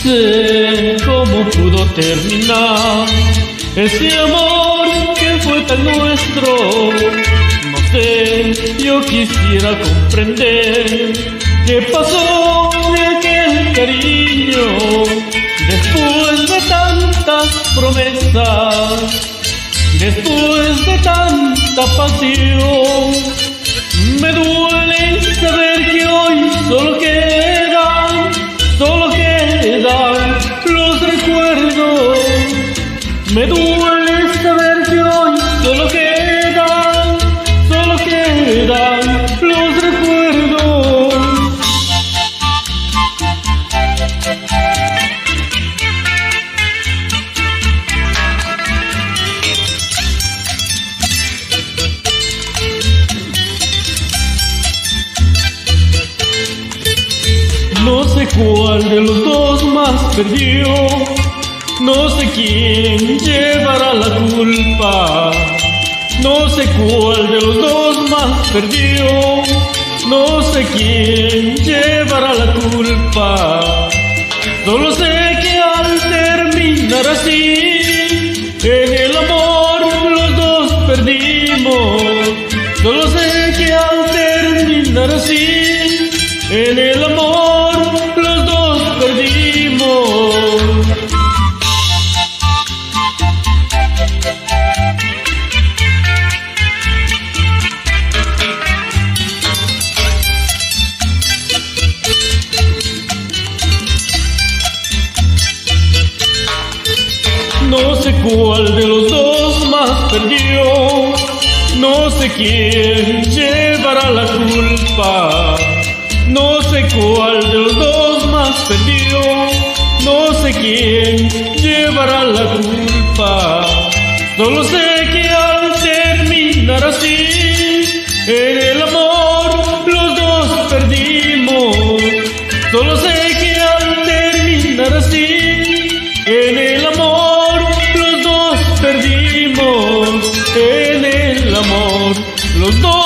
sé cómo pudo terminar ese amor que fue tan nuestro. No sé, yo quisiera comprender qué pasó de aquel cariño después de tantas promesas, después de tanta pasión. Me duele saber que hoy solo quedan los recuerdos. Me duele saber que hoy solo quedan los recuerdos. No sé cuál de los dos más perdió, no sé quién llevará la culpa. No sé cuál de los dos más perdió, no sé quién llevará la culpa. Solo sé que al terminar así, en el amor los dos perdimos. Solo sé que al terminar así, en el amor los dos perdimos. No sé cuál de los dos más perdió, no sé quién llevará la culpa. No sé cuál de los dos más perdió, no sé quién llevará la culpa. Solo sé que al terminar así, en el amor los dos perdimos. Solo sé que al terminar así, en el amor los dos perdimos. En el amor los dos